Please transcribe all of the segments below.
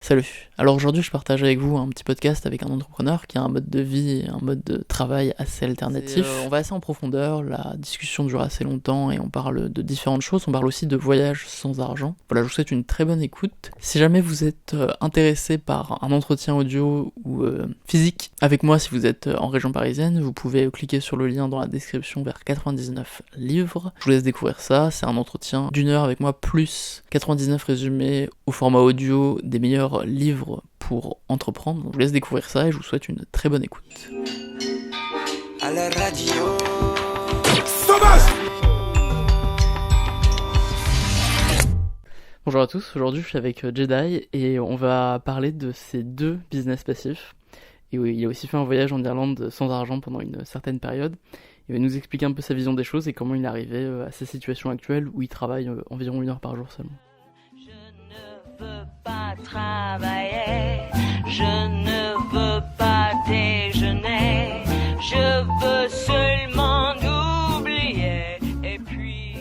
Salut. Alors aujourd'hui, je partage avec vous un petit podcast avec un entrepreneur qui a un mode de vie et un mode de travail assez alternatif. On va assez en profondeur, la discussion dure assez longtemps et on parle de différentes choses. On parle aussi de voyage sans argent. Voilà, je vous souhaite une très bonne écoute. Si jamais vous êtes intéressé par un entretien audio ou physique avec moi, si vous êtes en région parisienne, vous pouvez cliquer sur le lien dans la description vers 99 livres. Je vous laisse découvrir ça. C'est un entretien d'1 heure avec moi plus 99 résumés au format audio des meilleurs livres pour entreprendre. Donc, je vous laisse découvrir ça et je vous souhaite une très bonne écoute. À la radio. Bonjour à tous, aujourd'hui je suis avec Jedi et on va parler de ses 2 business passifs. Et oui, il a aussi fait un voyage en Irlande sans argent pendant une certaine période. Il va nous expliquer un peu sa vision des choses et comment il est arrivé à sa situation actuelle où il travaille environ 1 heure par jour seulement. Je ne veux pas travailler, je ne veux pas déjeuner, je veux seulement oublier, et puis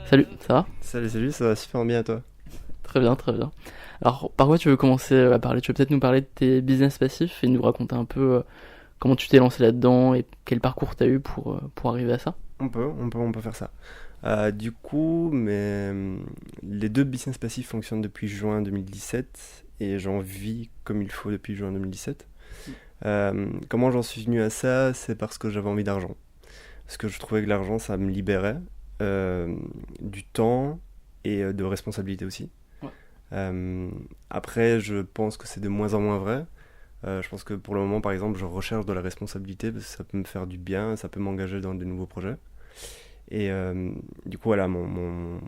Salut, ça va ? Salut, ça va super bien à toi. Très bien, très bien. Alors, par quoi tu veux commencer à parler ? Tu veux peut-être nous parler de tes business passifs et nous raconter un peu comment tu t'es lancé là-dedans et quel parcours tu as eu pour arriver à ça ? On peut faire ça. Du coup, les 2 business passifs fonctionnent depuis juin 2017 et j'en vis comme il faut depuis juin 2017. Comment j'en suis venu à ça ? C'est parce que j'avais envie d'argent. Parce que je trouvais que l'argent, ça me libérait du temps et de responsabilité aussi. Ouais. Après, je pense que c'est de moins en moins vrai. Je pense que pour le moment, par exemple, je recherche de la responsabilité parce que ça peut me faire du bien, ça peut m'engager dans de nouveaux projets. Et du coup, voilà, mon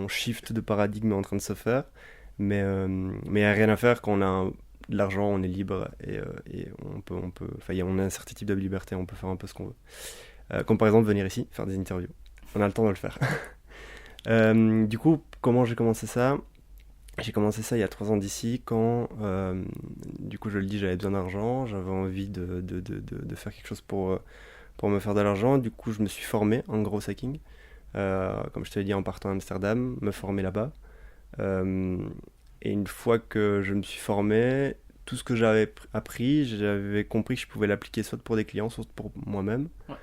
shift de paradigme est en train de se faire. Mais il n'y a rien à faire quand on a de l'argent, on est libre et on a un certain type de liberté, on peut faire un peu ce qu'on veut. Comme par exemple venir ici, faire des interviews. On a le temps de le faire. Du coup, comment j'ai commencé ça ? J'ai commencé ça il y a 3 ans d'ici quand, du coup je le dis, j'avais besoin d'argent, j'avais envie de faire quelque chose pour me faire de l'argent. Du coup je me suis formé en growth hacking, comme je te l'ai dit en partant à Amsterdam, me former là-bas. Et une fois que je me suis formé, tout ce que j'avais appris, j'avais compris que je pouvais l'appliquer soit pour des clients, soit pour moi-même. Ouais.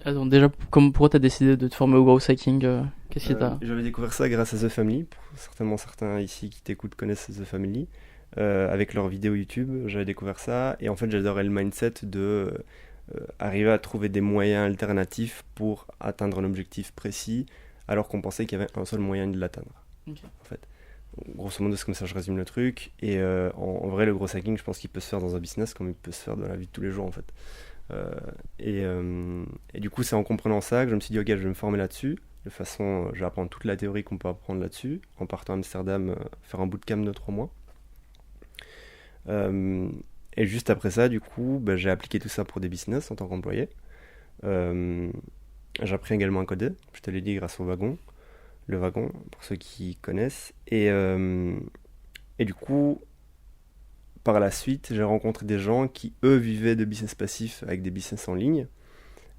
Alors déjà, pourquoi t'as décidé de te former au growth hacking Qu'est-ce qui t'a... J'avais découvert ça grâce à The Family. Certainement certains ici qui t'écoutent connaissent The Family. Avec leurs vidéos YouTube, j'avais découvert ça. Et en fait, j'adorais le mindset de arriver à trouver des moyens alternatifs pour atteindre un objectif précis, alors qu'on pensait qu'il y avait un seul moyen de l'atteindre. Okay. En fait, grosso modo, c'est comme ça que je résume le truc. Et en vrai, le growth hacking, je pense qu'il peut se faire dans un business comme il peut se faire dans la vie de tous les jours, en fait. Et du coup, c'est en comprenant ça que je me suis dit, ok, je vais me former là-dessus. De toute façon, je vais apprendre toute la théorie qu'on peut apprendre là-dessus, en partant à Amsterdam, faire un bootcamp de 3 mois. Et juste après ça, du coup, j'ai appliqué tout ça pour des business en tant qu'employé. J'ai appris également à coder, je te l'ai dit, grâce au wagon. Le wagon, pour ceux qui connaissent. Et du coup, par la suite, j'ai rencontré des gens qui, eux, vivaient de business passifs avec des business en ligne,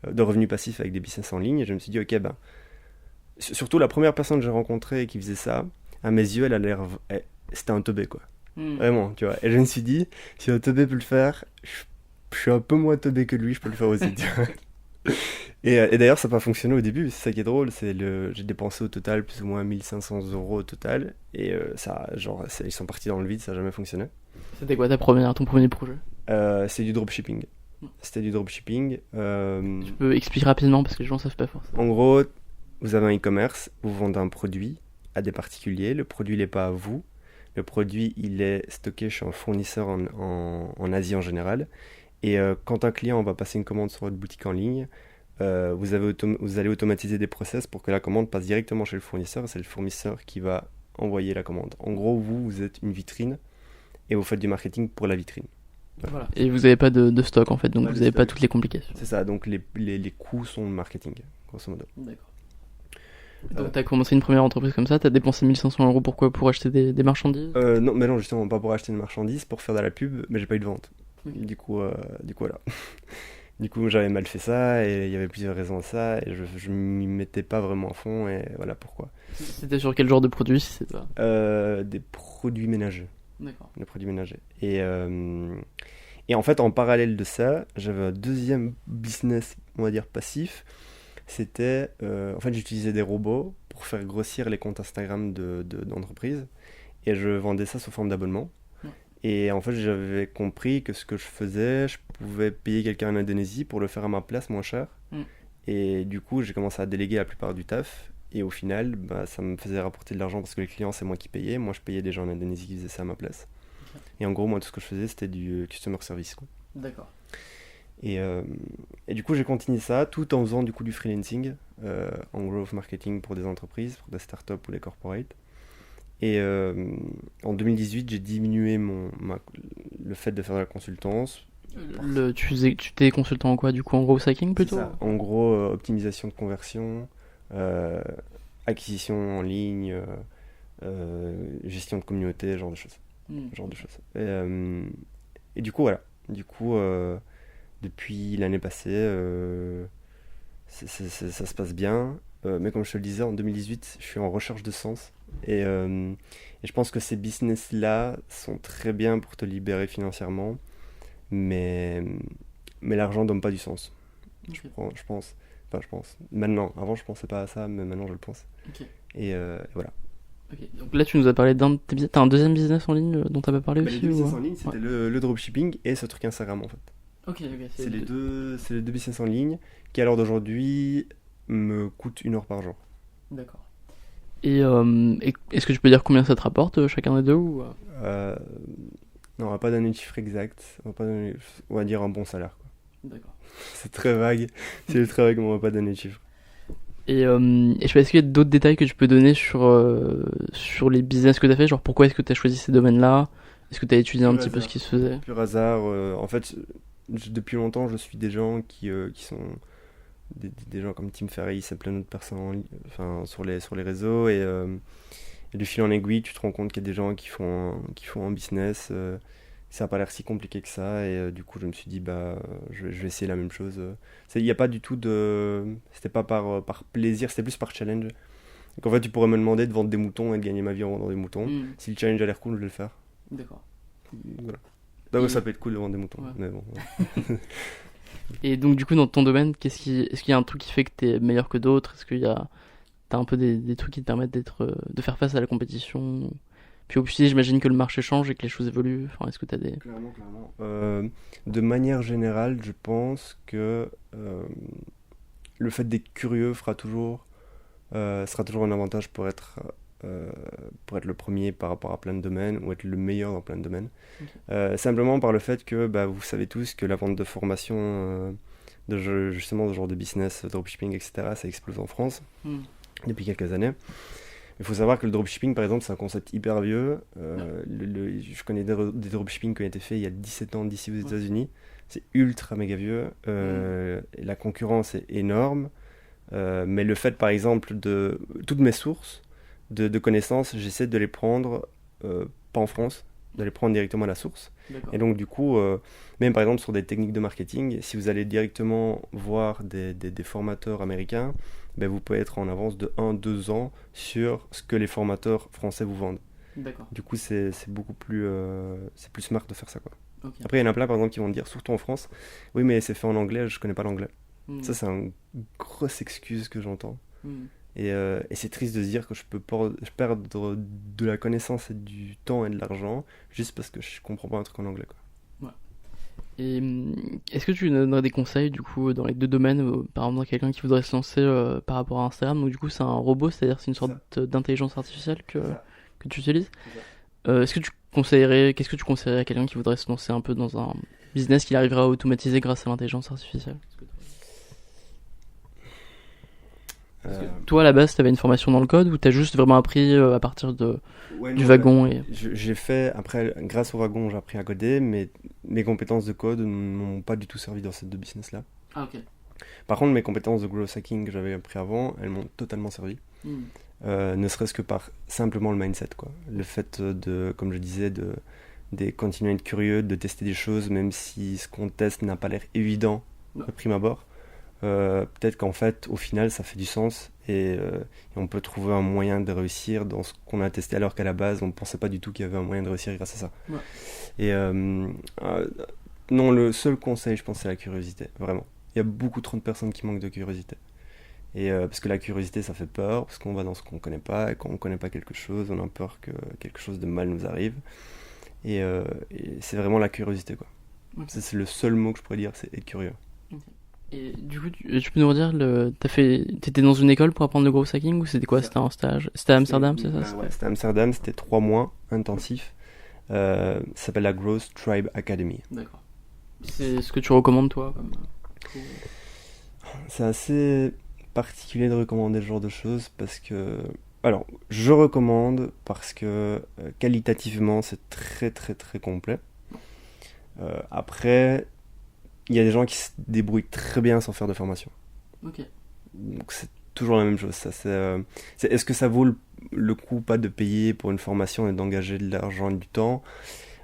de revenus passifs avec des business en ligne, et je me suis dit, ok, surtout la première personne que j'ai rencontrée qui faisait ça, à mes yeux, elle a l'air... C'était un teubé, quoi. Vraiment, tu vois. Et je me suis dit, si un teubé peut le faire, je suis un peu moins teubé que lui, je peux le faire aussi, tu vois. Et d'ailleurs, ça n'a pas fonctionné au début, c'est ça qui est drôle, j'ai dépensé au total plus ou moins 1500 € au total, et ils sont partis dans le vide, ça n'a jamais fonctionné. C'était quoi ton premier projet ? C'est du dropshipping. C'était du dropshipping. Tu peux expliquer rapidement parce que les gens ne savent pas forcément. En gros, vous avez un e-commerce, vous vendez un produit à des particuliers, le produit n'est pas à vous, le produit il est stocké chez un fournisseur en Asie en général, et quand un client va passer une commande sur votre boutique en ligne, vous allez automatiser des process pour que la commande passe directement chez le fournisseur, et c'est le fournisseur qui va envoyer la commande. En gros, vous êtes une vitrine, et vous faites du marketing pour la vitrine. Voilà. Et vous n'avez pas de stock en fait, donc vous n'avez pas toutes les complications. C'est ça, donc les coûts sont le marketing, grosso modo. D'accord. Donc tu as commencé une première entreprise comme ça, tu as dépensé 1500 € pourquoi ? Pour acheter des marchandises ? Non, justement, pas pour acheter des marchandises, pour faire de la pub, mais j'ai pas eu de vente. Okay. Du coup, voilà. Du coup, j'avais mal fait ça et il y avait plusieurs raisons à ça et je m'y mettais pas vraiment à fond et voilà pourquoi. C'était sur quel genre de produit si c'est toi? Des produits ménagers. D'accord. Des produits ménagers. Et en fait, en parallèle de ça, j'avais un deuxième business, on va dire passif. C'était, en fait, j'utilisais des robots pour faire grossir les comptes Instagram d'entreprises et je vendais ça sous forme d'abonnement. Ouais. Et en fait, j'avais compris que ce que je faisais, je pouvais payer quelqu'un en Indonésie pour le faire à ma place moins cher. Et du coup, j'ai commencé à déléguer la plupart du taf. Et au final, bah, ça me faisait rapporter de l'argent parce que les clients, c'est moi qui payais. Moi, je payais des gens en Indonésie qui faisaient ça à ma place. Et en gros, moi, tout ce que je faisais, c'était du customer service, quoi. D'accord. Et du coup, j'ai continué ça tout en faisant du coup du freelancing en growth marketing pour des entreprises, pour des startups ou des corporates. Et en 2018, j'ai diminué le fait de faire de la consultance. Tu t'es consultant en quoi du coup? En growth hacking plutôt? C'est ça. En gros, optimisation de conversion, acquisition en ligne, gestion de communauté, genre de choses. Genre de choses. Et du coup, voilà. Du coup, depuis l'année passée, ça se passe bien. Mais comme je te le disais, en 2018, je suis en recherche de sens. Et je pense que ces business-là sont très bien pour te libérer financièrement. Mais l'argent ne donne pas du sens. Okay. Je pense. Enfin, je pense. Maintenant. Avant, je pensais pas à ça, mais maintenant, je le pense. Okay. Et voilà. Okay. Donc là, tu nous as parlé d'un de tes business. T'as un deuxième business en ligne dont t'as pas parlé aussi? Les deux business en ligne, c'était le dropshipping et ce truc Instagram, en fait. Ok. C'est les deux business en ligne qui, à l'heure d'aujourd'hui, me coûtent 1 heure par jour. D'accord. Et est-ce que tu peux dire combien ça te rapporte chacun des deux ou... Non, on va pas donner de chiffre exact. On va dire un bon salaire, quoi. D'accord. C'est très vague. C'est ultra vague, mais on va pas donner de chiffre. Et je sais pas, est-ce qu'il y a d'autres détails que tu peux donner sur les business que tu as fait? Genre pourquoi est-ce que tu as choisi ces domaines-là? Est-ce que tu as étudié un petit peu ce qui se faisait? Pur hasard. En fait, depuis longtemps, je suis des gens qui sont des gens comme Tim Ferriss et plein d'autres personnes sur les réseaux. Et de fil en aiguille, tu te rends compte qu'il y a des gens qui font un business. Ça n'a pas l'air si compliqué que ça. Et du coup, je me suis dit, je vais essayer la même chose. Il n'y a pas du tout de... C'était pas par plaisir, c'était plus par challenge. Donc en fait, tu pourrais me demander de vendre des moutons et de gagner ma vie en vendant des moutons. Si le challenge a l'air cool, je vais le faire. D'accord. Voilà. Donc ça peut être cool de vendre des moutons. Ouais. Mais bon, ouais. Et donc du coup, dans ton domaine, est-ce qu'il y a un truc qui fait que tu es meilleur que d'autres? Est-ce qu'il y a... T'as un peu des trucs qui te permettent de faire face à la compétition? Puis au plus, j'imagine que le marché change et que les choses évoluent. Enfin, est-ce que tu as des... Clairement. De manière générale, je pense que le fait d'être curieux sera toujours un avantage pour être le premier par rapport à plein de domaines ou être le meilleur dans plein de domaines. Okay. Simplement par le fait que vous savez tous que la vente de formation, justement de genre de business, dropshipping, etc., ça explose en France depuis quelques années. Il faut savoir que le dropshipping, par exemple, c'est un concept hyper vieux. Je connais des dropshipping qui ont été faits il y a 17 ans d'ici aux États-Unis. C'est ultra méga vieux. Et la concurrence est énorme. Mais le fait, par exemple, de toutes mes sources de connaissances, j'essaie de les prendre pas en France, de les prendre directement à la source. D'accord. Et donc, du coup, même par exemple sur des techniques de marketing, si vous allez directement voir des formateurs américains, vous pouvez être en avance de 1-2 ans sur ce que les formateurs français vous vendent. D'accord. Du coup, c'est beaucoup plus, c'est plus smart de faire ça, quoi. Okay. Après, il y en a plein, par exemple, qui vont dire, surtout en France, oui, mais c'est fait en anglais, je connais pas l'anglais. Ça, c'est une grosse excuse que j'entends. Et c'est triste de se dire que je peux perdre de la connaissance et du temps et de l'argent juste parce que je comprends pas un truc en anglais, quoi. Et est-ce que tu donnerais des conseils du coup dans les deux domaines, par exemple quelqu'un qui voudrait se lancer par rapport à Instagram? Donc du coup c'est un robot, c'est-à-dire c'est une sorte d'intelligence artificielle que tu utilises. Qu'est-ce que tu conseillerais à quelqu'un qui voudrait se lancer un peu dans un business qu'il arrivera à automatiser grâce à l'intelligence artificielle? Toi à la base t'avais une formation dans le code ou t'as juste vraiment appris à partir du wagon et... J'ai fait, après grâce au wagon j'ai appris à coder, mais mes compétences de code n'ont pas du tout servi dans ces deux business là. Ah ok. Par contre mes compétences de growth hacking que j'avais appris avant, elles m'ont totalement servi. Ne serait-ce que par simplement le mindset, quoi. Le fait de, comme je disais, de continuer à être curieux, de tester des choses même si ce qu'on teste n'a pas l'air évident de prime abord. Peut-être qu'en fait, au final, ça fait du sens et on peut trouver un moyen de réussir dans ce qu'on a testé, alors qu'à la base, on ne pensait pas du tout qu'il y avait un moyen de réussir grâce à ça. Ouais. Et non, le seul conseil, je pense, c'est la curiosité, vraiment. Il y a beaucoup trop de personnes qui manquent de curiosité. Et parce que la curiosité, ça fait peur, parce qu'on va dans ce qu'on ne connaît pas, et quand on ne connaît pas quelque chose, on a peur que quelque chose de mal nous arrive. Et c'est vraiment la curiosité, quoi. Okay. C'est le seul mot que je pourrais dire, c'est être curieux. Okay. Et du coup, tu peux nous redire, t'étais dans une école pour apprendre le growth hacking ou c'était quoi? C'était un stage? C'était à Amsterdam, c'est ça? Ouais, c'était à Amsterdam, c'était 3 mois intensifs. Ça s'appelle la Growth Tribe Academy. D'accord. C'est ce que tu recommandes, toi C'est assez particulier de recommander ce genre de choses parce que... Alors, je recommande parce que qualitativement, c'est très très très complet. Après, il y a des gens qui se débrouillent très bien sans faire de formation. Ok. Donc c'est toujours la même chose. Ça, est-ce que ça vaut le coup pas de payer pour une formation et d'engager de l'argent et du temps?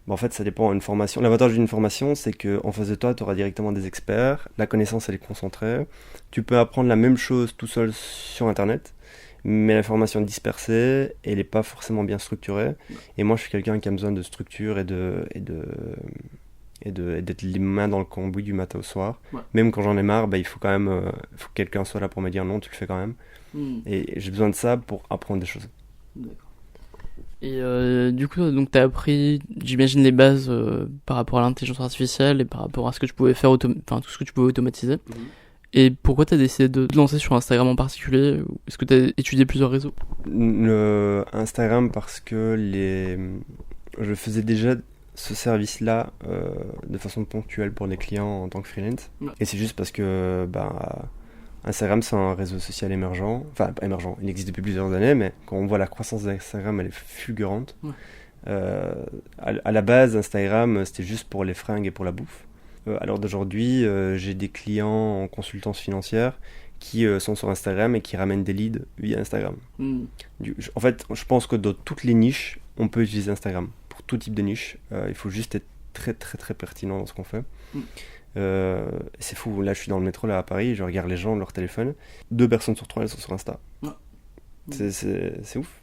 En fait, ça dépend. Une formation. L'avantage d'une formation, c'est qu'en face de toi, tu auras directement des experts. La connaissance, elle est concentrée. Tu peux apprendre la même chose tout seul sur Internet, mais la formation est dispersée, elle n'est pas forcément bien structurée. Et moi, je suis quelqu'un qui a besoin de structure et d'être les mains dans le cambouis du matin au soir. Ouais. Même quand j'en ai marre, il faut quand même faut que quelqu'un soit là pour me dire non, tu le fais quand même. Et j'ai besoin de ça pour apprendre des choses. D'accord. Et du coup, donc t'as appris, j'imagine, les bases par rapport à l'intelligence artificielle et par rapport à ce que tu pouvais faire, tout ce que tu pouvais automatiser. Et pourquoi t'as décidé de te lancer sur Instagram en particulier? Est-ce que t'as étudié plusieurs réseaux? Instagram parce que je faisais déjà ce service-là de façon ponctuelle pour les clients en tant que freelance. Ouais. Et c'est juste parce que Instagram, c'est un réseau social émergent. Enfin, pas émergent, il existe depuis plusieurs années, mais quand on voit la croissance d'Instagram, elle est fulgurante. Ouais. À la base, Instagram, c'était juste pour les fringues et pour la bouffe. Alors d'aujourd'hui, j'ai des clients en consultance financière qui sont sur Instagram et qui ramènent des leads via Instagram. En fait, je pense que dans toutes les niches, on peut utiliser Instagram. Pour tout type de niche, il faut juste être très très très pertinent dans ce qu'on fait. C'est fou, là je suis dans le métro là à Paris, je regarde les gens de leur téléphone, 2 personnes sur 3 elles sont sur Insta. C'est ouf.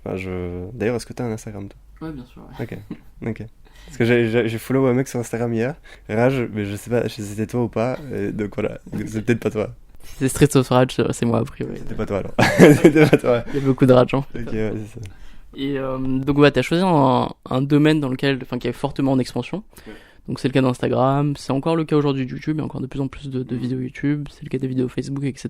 D'ailleurs, est-ce que tu as un Instagram toi? Ouais, bien sûr. Ouais. Ok. Parce que j'ai follow un mec sur Instagram hier, Raj, mais je sais pas si c'était toi ou pas, donc voilà, c'est peut-être pas toi. C'est Streets of Rage, c'est moi a priori. C'était pas toi alors. C'était pas toi. Il y a beaucoup de Rage. Hein. Ok, ouais, c'est ça. Et donc t'as choisi un domaine dans lequel, qui est fortement en expansion. Ouais. Donc c'est le cas d'Instagram, c'est encore le cas aujourd'hui de YouTube, il y a encore de plus en plus de vidéos YouTube, c'est le cas des vidéos Facebook, etc.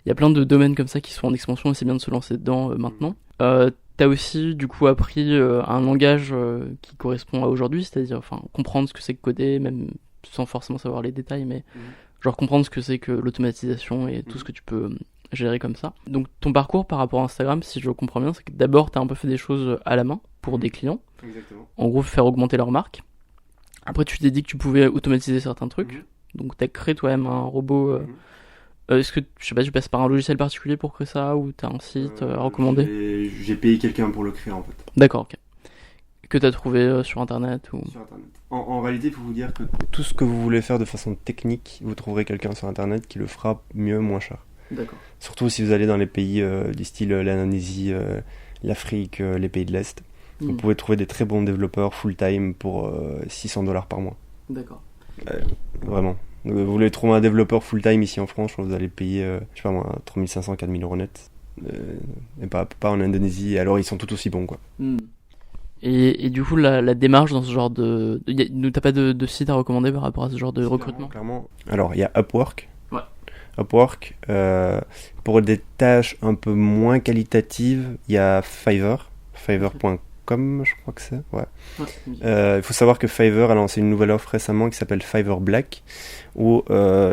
Il y a plein de domaines comme ça qui sont en expansion et c'est bien de se lancer dedans maintenant. T'as aussi du coup appris un langage qui correspond à aujourd'hui, c'est-à-dire comprendre ce que c'est que coder, même sans forcément savoir les détails, mais genre comprendre ce que c'est que l'automatisation et tout ce que tu peux gérer comme ça. Donc ton parcours par rapport à Instagram, si je comprends bien, c'est que d'abord t'as un peu fait des choses à la main pour des clients. Exactement. En gros, faire augmenter leur marque. Après, tu t'es dit que tu pouvais automatiser certains trucs. Donc, t'as créé toi-même un robot. Est-ce que, je sais pas, tu passes par un logiciel particulier pour créer ça ou t'as un site à recommander? J'ai payé quelqu'un pour le créer en fait. D'accord, ok. Que t'as trouvé sur Internet ou... Sur Internet. En réalité, il faut vous dire que tout ce que vous voulez faire de façon technique, vous trouverez quelqu'un sur Internet qui le fera mieux, moins cher. D'accord. Surtout si vous allez dans les pays du style l'Indonésie, l'Afrique, les pays de l'Est. Vous pouvez trouver des très bons développeurs full-time pour $600 par mois. D'accord. Vraiment. Donc, vous voulez trouver un développeur full-time ici en France, vous allez payer, je sais pas moi, 3500, 4000 euros net. Et pas en Indonésie, alors ils sont tout aussi bons, quoi. Et du coup, la démarche dans ce genre de... T'as pas de site à recommander par rapport à ce genre de recrutement? Clairement. Alors, il y a Upwork. Ouais. Upwork, pour des tâches un peu moins qualitatives, il y a Fiverr. Fiverr.com, je crois que c'est. Ouais. Il faut savoir que Fiverr a lancé une nouvelle offre récemment qui s'appelle Fiverr Black, où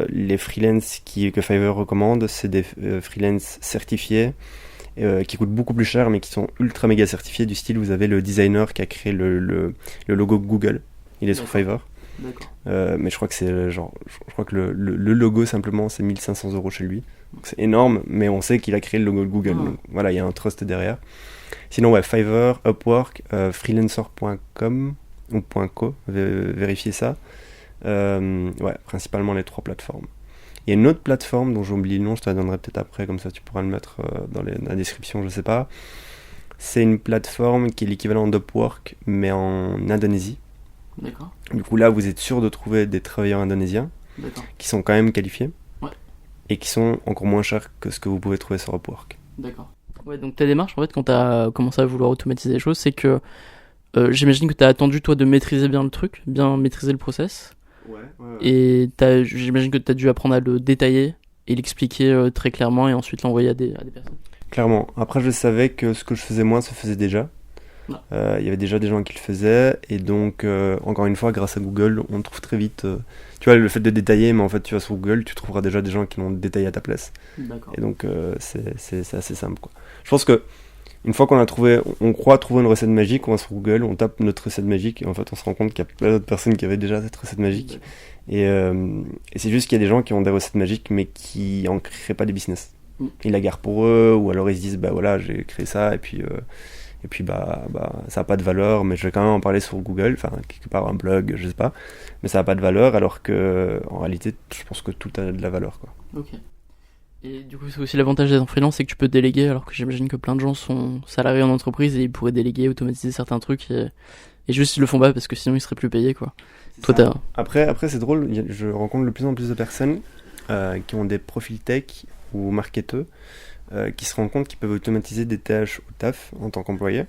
les freelances que Fiverr recommande, c'est des freelances certifiés qui coûtent beaucoup plus cher, mais qui sont ultra méga certifiés, du style vous avez le designer qui a créé le logo Google. Il est sur Fiverr. D'accord. Mais je crois que c'est genre, je crois que le logo simplement c'est 1500 € chez lui. Donc c'est énorme, mais on sait qu'il a créé le logo de Google. Donc, voilà, il y a un trust derrière. Sinon, ouais, Fiverr, Upwork, freelancer.com ou .co, vérifiez ça. Ouais, principalement les 3 plateformes. Il y a une autre plateforme dont j'ai oublié le nom, je te la donnerai peut-être après, comme ça tu pourras le mettre dans la description, je sais pas. C'est une plateforme qui est l'équivalent d'Upwork, mais en Indonésie. D'accord. Du coup, là, vous êtes sûr de trouver des travailleurs indonésiens qui sont quand même qualifiés et qui sont encore moins chers que ce que vous pouvez trouver sur Upwork. D'accord. Ouais, donc ta démarche, en fait, quand tu as commencé à vouloir automatiser les choses, c'est que j'imagine que tu as attendu, toi, de maîtriser bien le truc, bien maîtriser le process. Ouais. Et j'imagine que tu as dû apprendre à le détailler et l'expliquer très clairement et ensuite l'envoyer à des personnes. Clairement. Après, je savais que ce que je faisais moi se faisait déjà. Il y avait déjà des gens qui le faisaient. Et donc, encore une fois, grâce à Google, on trouve très vite... tu vois, le fait de détailler, mais en fait, tu vas sur Google, tu trouveras déjà des gens qui l'ont détaillé à ta place. D'accord. Et donc, c'est assez simple, quoi. Je pense que une fois qu'on a trouvé, on croit trouver une recette magique, on va sur Google, on tape notre recette magique, et en fait, on se rend compte qu'il y a plein d'autres personnes qui avaient déjà cette recette magique. Et c'est juste qu'il y a des gens qui ont des recettes magiques, mais qui en créeraient pas des business. Ils la gardent pour eux, ou alors ils se disent, bah voilà, j'ai créé ça, et puis bah ça a pas de valeur, mais je vais quand même en parler sur Google, enfin quelque part un blog, je sais pas, mais ça a pas de valeur, alors que en réalité, je pense que tout a de la valeur, quoi. Ok. Et du coup, c'est aussi l'avantage d'être en freelance, c'est que tu peux déléguer, alors que j'imagine que plein de gens sont salariés en entreprise et ils pourraient déléguer, automatiser certains trucs et juste ils le font pas parce que sinon ils seraient plus payés, quoi. Toi, t'as... Après c'est drôle, je rencontre de plus en plus de personnes qui ont des profils tech ou marketeux qui se rendent compte qu'ils peuvent automatiser des tâches au taf en tant qu'employé,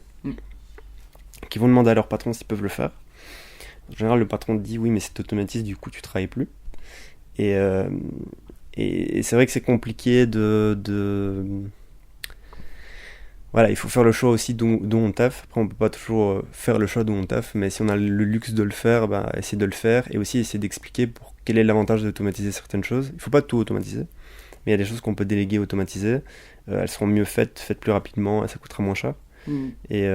qui vont demander à leur patron s'ils peuvent le faire. En général, le patron dit oui, mais c'est automatisé, du coup tu travailles plus. Et c'est vrai que c'est compliqué Voilà, il faut faire le choix aussi d'où on taffe. Après, on peut pas toujours faire le choix d'où on taffe, mais si on a le luxe de le faire, bah, essayer de le faire et aussi essayer d'expliquer pour quel est l'avantage d'automatiser certaines choses. Il faut pas tout automatiser, mais il y a des choses qu'on peut déléguer, automatiser. Elles seront mieux faites plus rapidement et ça coûtera moins cher. Et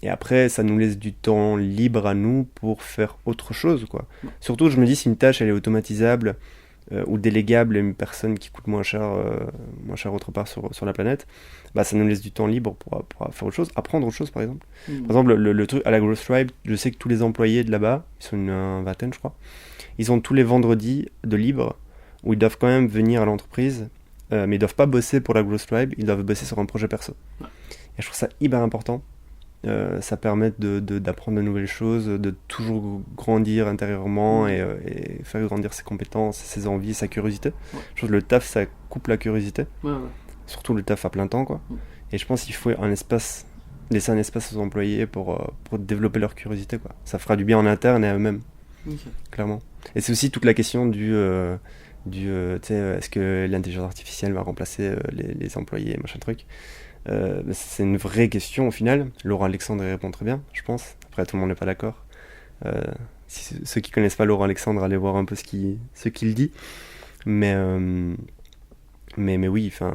après, ça nous laisse du temps libre à nous pour faire autre chose, quoi. Surtout, je me dis, si une tâche elle est automatisable ou délégable à une personne qui coûte moins cher autre part sur la planète, bah ça nous laisse du temps libre pour faire autre chose, apprendre autre chose par exemple. Par exemple, le truc à la Growth Tribe, je sais que tous les employés de là-bas, ils sont une vingtaine je crois, ils ont tous les vendredis de libre où ils doivent quand même venir à l'entreprise, mais ils doivent pas bosser pour la Growth Tribe, ils doivent bosser sur un projet perso. Et je trouve ça hyper important. Ça permet d'apprendre de nouvelles choses, de toujours grandir intérieurement et faire grandir ses compétences, ses envies, sa curiosité. Je trouve que le taf, ça coupe la curiosité. Surtout le taf à plein temps, quoi. Et je pense qu'il faut laisser un espace aux employés pour développer leur curiosité, quoi. Ça fera du bien en interne et à eux-mêmes, clairement. Et c'est aussi toute la question tu sais, est-ce que l'intelligence artificielle va remplacer les employés, machin truc. C'est une vraie question au final. Laurent Alexandre y répond très bien, je pense. Après, tout le monde n'est pas d'accord. Ceux qui connaissent pas Laurent Alexandre, allez voir un peu ce qu'il dit. Mais oui, enfin,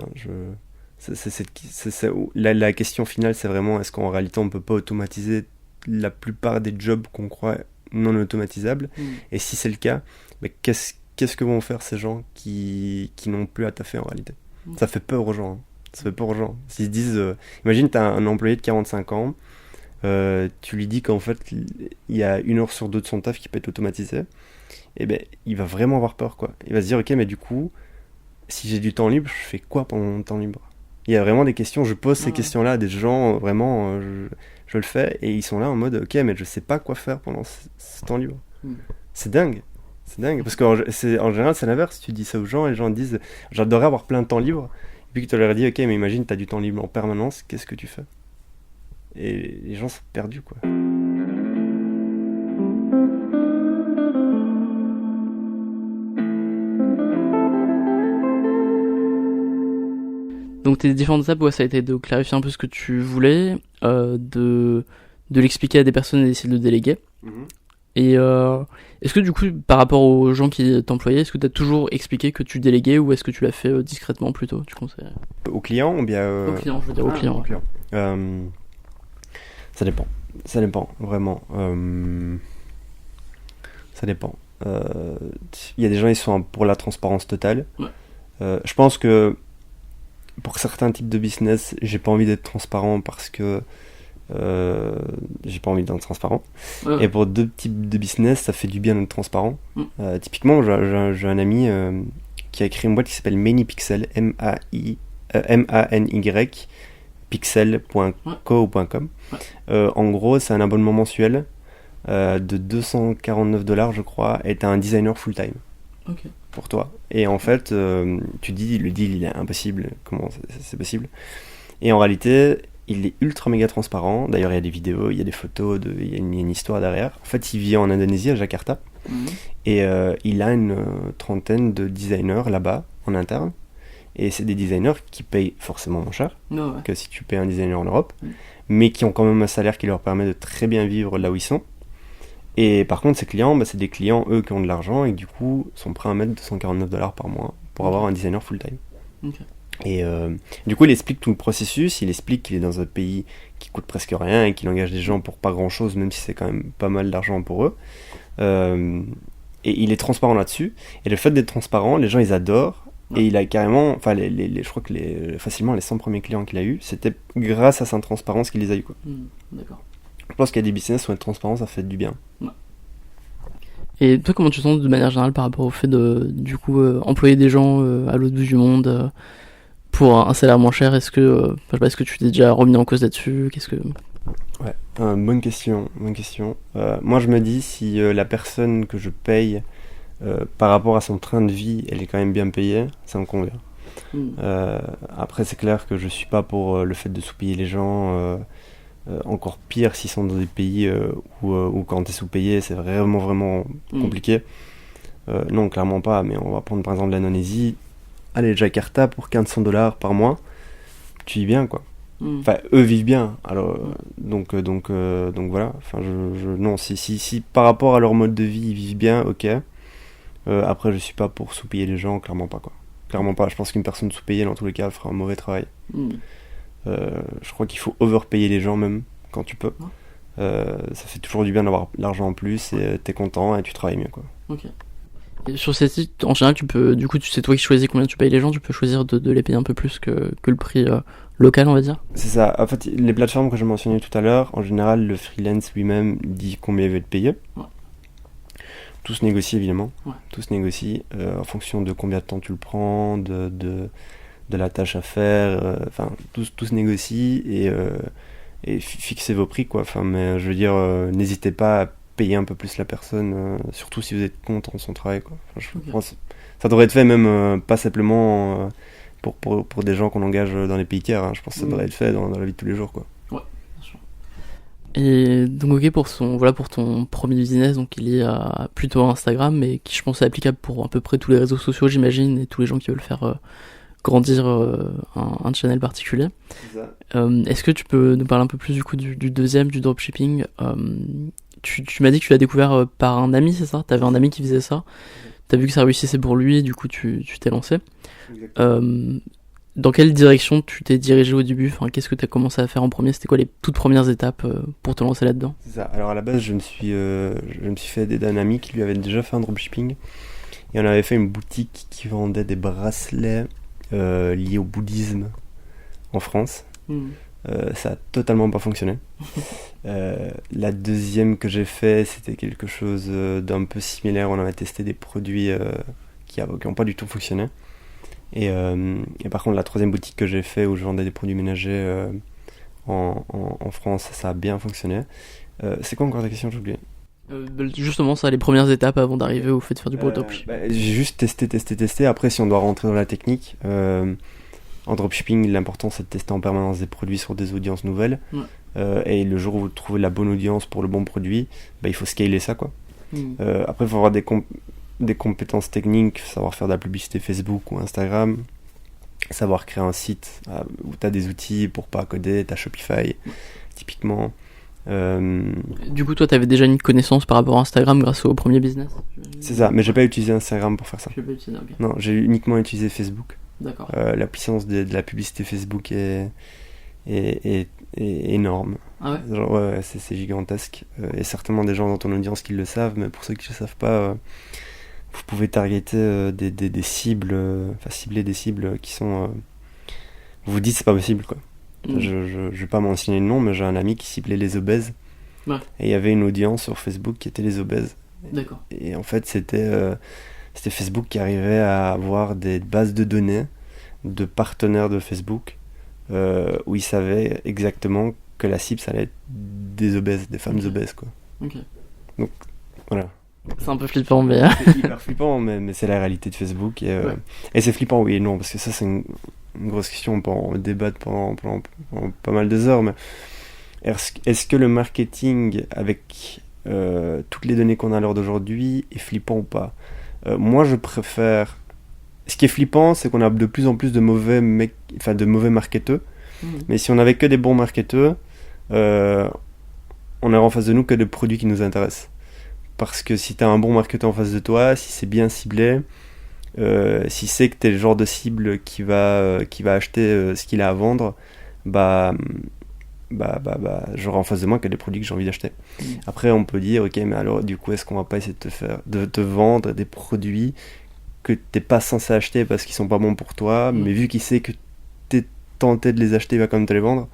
la question finale, c'est vraiment est-ce qu'en réalité on peut pas automatiser la plupart des jobs qu'on croit non automatisables, et si c'est le cas, mais qu'est-ce que vont faire ces gens qui n'ont plus à taffer en réalité? Ça fait peur aux gens, hein. Ça fait peur aux gens. S'ils se disent, imagine t'as un employé de 45 ans, tu lui dis qu'en fait il y a 1 heure sur 2 de son taf qui peut être automatisé, et ben il va vraiment avoir peur, quoi. Il va se dire ok, mais du coup si j'ai du temps libre, je fais quoi pendant mon temps libre? Il y a vraiment des questions, je pose ces questions-là à des gens, vraiment, je le fais, et ils sont là en mode ok, mais je sais pas quoi faire pendant ce temps libre. C'est dingue, parce qu'en général c'est l'inverse. Tu dis ça aux gens et les gens disent j'adorerais avoir plein de temps libre. Puis que tu leur as dit ok, mais imagine t'as du temps libre en permanence, qu'est-ce que tu fais? Et les gens sont perdus, quoi. Donc tes différentes étapes, ça a été de clarifier un peu ce que tu voulais, de l'expliquer à des personnes et d'essayer de le déléguer. Et est-ce que du coup, par rapport aux gens qui t'employaient, est-ce que tu as toujours expliqué que tu déléguais, ou est-ce que tu l'as fait discrètement plutôt, tu conseilles? Aux clients ou bien Aux clients, je veux dire aux clients. Ça dépend, vraiment. Ça dépend. Il y a des gens, ils sont pour la transparence totale. Je pense que pour certains types de business, j'ai pas envie d'être transparent parce que j'ai pas envie d'être transparent. Et pour d'autres types de business, ça fait du bien d'être transparent. Typiquement, j'ai un ami qui a créé une boîte qui s'appelle ManyPixel, M-A-N-Y, pixel.co ou .com. En gros, c'est un abonnement mensuel de $249, je crois, et t'as un designer full-time pour toi. Et en fait, tu dis, le deal, il est impossible. Comment c'est possible? Et en réalité, il est ultra méga transparent. D'ailleurs, il y a des vidéos, il y a des photos, il y a une histoire derrière. En fait, il vit en Indonésie, à Jakarta. Et il a une trentaine de designers là-bas, en interne. Et c'est des designers qui payent forcément moins cher que si tu payes un designer en Europe, mais qui ont quand même un salaire qui leur permet de très bien vivre là où ils sont. Et par contre, ces clients, c'est des clients, eux, qui ont de l'argent et du coup, sont prêts à mettre $249 par mois pour avoir un designer full-time. Et du coup, il explique tout le processus, il explique qu'il est dans un pays qui coûte presque rien et qu'il engage des gens pour pas grand-chose, même si c'est quand même pas mal d'argent pour eux. Et il est transparent là-dessus. Et le fait d'être transparent, les gens, ils adorent. Et il a carrément, enfin, je crois que facilement les 100 premiers clients qu'il a eu, c'était grâce à sa transparence qu'il les a eu, quoi. D'accord. Je pense qu'il y a des business où la transparence, ça fait du bien. Et toi, comment tu te sens de manière générale par rapport au fait de, du coup, employer des gens à l'autre bout du monde pour un salaire moins cher? Est-ce que, je sais pas, est-ce que tu t'es déjà remis en cause là-dessus? Qu'est-ce que... Bonne question. Moi, je me dis, si la personne que je paye par rapport à son train de vie, elle est quand même bien payée, ça me convient. Après, c'est clair que je suis pas pour le fait de sous-payer les gens. Encore pire s'ils sont dans des pays où quand t'es sous-payé, c'est vraiment compliqué. Non, clairement pas, mais on va prendre par exemple l'Indonésie. Allez, Jakarta, pour $1500 par mois, tu vis bien, quoi. Enfin, eux vivent bien, alors donc voilà. Enfin, non, si par rapport à leur mode de vie, ils vivent bien, ok. Après, je suis pas pour sous-payer les gens, clairement pas, quoi. Clairement pas. Je pense qu'une personne sous-payée, dans tous les cas, elle fera un mauvais travail. Je crois qu'il faut overpayer les gens même quand tu peux. Ça fait toujours du bien d'avoir l'argent en plus et t'es content et tu travailles mieux, quoi. Et sur ces sites, en général, tu peux, du coup, c'est toi qui choisis combien tu payes les gens, tu peux choisir de les payer un peu plus que le prix local, on va dire. C'est ça. En fait, les plateformes que je mentionnais tout à l'heure, en général, le freelance lui-même dit combien il veut te payer. Tout se négocie, évidemment. Tout se négocie en fonction de combien de temps tu le prends, de la tâche à faire. Enfin, tout se négocie et fixez vos prix, quoi. Enfin, mais je veux dire, n'hésitez pas à payer un peu plus la personne, surtout si vous êtes content de son travail, quoi. Enfin, je pense que ça devrait être fait même pas simplement pour des gens qu'on engage dans les pays tiers, hein. Je pense que ça devrait être fait dans la vie de tous les jours, quoi. Et donc pour ton premier business, donc il est plutôt Instagram, mais qui je pense est applicable pour à peu près tous les réseaux sociaux, j'imagine, et tous les gens qui veulent faire grandir un channel particulier. Est-ce que tu peux nous parler un peu plus du coup du deuxième, du dropshipping? Tu m'as dit que tu l'as découvert par un ami, c'est ça? T'avais un ami qui faisait ça, t'as vu que ça réussissait pour lui, du coup tu t'es lancé. Dans quelle direction tu t'es dirigé au début? Enfin, qu'est-ce que tu as commencé à faire en premier? C'était quoi les toutes premières étapes pour te lancer là-dedans? C'est ça. Alors à la base, je me suis fait aider d'un ami qui lui avait déjà fait un dropshipping. Et on avait fait une boutique qui vendait des bracelets liés au bouddhisme en France. Ça a totalement pas fonctionné. La deuxième que j'ai fait, c'était quelque chose d'un peu similaire. On avait testé des produits qui n'ont pas du tout fonctionné. Et par contre, la troisième boutique que j'ai fait où je vendais des produits ménagers en France, ça a bien fonctionné. C'est quoi encore ta question? J'ai oublié. Justement, ça, les premières étapes avant d'arriver au fait de faire du dropshipping. J'ai juste testé. Après, si on doit rentrer dans la technique, en dropshipping, l'important c'est de tester en permanence des produits sur des audiences nouvelles. Et le jour où vous trouvez la bonne audience pour le bon produit, il faut scaler ça, quoi. Après, il faut avoir des compétences techniques, savoir faire de la publicité Facebook ou Instagram, savoir créer un site où tu as des outils pour pas coder, tu as Shopify, typiquement. Du coup, toi, tu avais déjà une connaissance par rapport à Instagram grâce au premier businest? C'est ça, mais j'ai pas utilisé Instagram pour faire ça. Okay. Non, j'ai uniquement utilisé Facebook. D'accord. La puissance de la publicité Facebook est énorme. Ah ouais? Genre, ouais, c'est gigantesque. Et certainement des gens dans ton audience qui le savent, mais pour ceux qui ne le savent pas, vous pouvez targeter des cibles, cibler des cibles qui sont... vous vous dites c'est pas possible, quoi. Je vais pas mentionner le nom, mais j'ai un ami qui ciblait les obèses. Et il y avait une audience sur Facebook qui était les obèses. D'accord. Et en fait, c'était c'était Facebook qui arrivait à avoir des bases de données de partenaires de Facebook où ils savaient exactement que la cible, ça allait être des obèses, des femmes obèses, quoi. Ok. Donc, voilà. C'est un peu flippant, mais... C'est hyper flippant, mais c'est la réalité de Facebook. Et c'est flippant, oui et non, parce que ça, c'est une grosse question. On peut en débattre pendant pas mal de heures. Mais est-ce que le marketing, avec toutes les données qu'on a à l'heure d'aujourd'hui, est flippant ou pas? Moi, je préfère... Ce qui est flippant, c'est qu'on a de plus en plus de mauvais marketeurs. Mais si on avait que des bons marketeurs, on aurait en face de nous que des produits qui nous intéressent. Parce que si tu as un bon marketeur en face de toi, si c'est bien ciblé, si c'est que tu es le genre de cible qui va acheter ce qu'il a à vendre, j'aurai en face de moi que des produits que j'ai envie d'acheter. Après, on peut dire, ok, mais alors du coup, est-ce qu'on va pas essayer de te vendre des produits que t'es pas censé acheter parce qu'ils sont pas bons pour toi, mais vu qu'il sait que t'es tenté de les acheter, il va quand même te les vendre.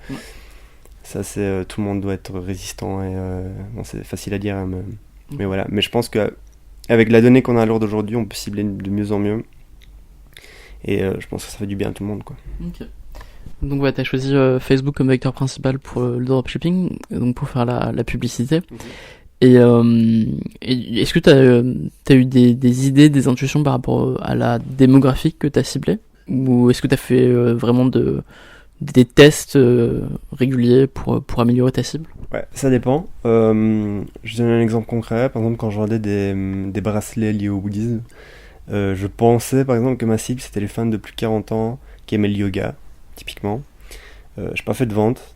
Ça, c'est tout le monde doit être résistant et bon, c'est facile à dire, hein, mais voilà. Mais je pense que avec la donnée qu'on a à l'heure d'aujourd'hui, on peut cibler de mieux en mieux. Et je pense que ça fait du bien à tout le monde, quoi. Ok. Donc ouais, t'as choisi Facebook comme vecteur principal pour le dropshipping, donc pour faire la publicité. Et est-ce que t'as eu des idées, des intuitions par rapport à la démographie que t'as ciblée? Ou est-ce que t'as fait vraiment des tests réguliers pour améliorer ta cible? Ouais, ça dépend. Je donne un exemple concret. Par exemple, quand je vendais des bracelets liés au bouddhisme, je pensais par exemple que ma cible c'était les fans de plus de 40 ans qui aimaient le yoga, typiquement. J'ai pas fait de vente.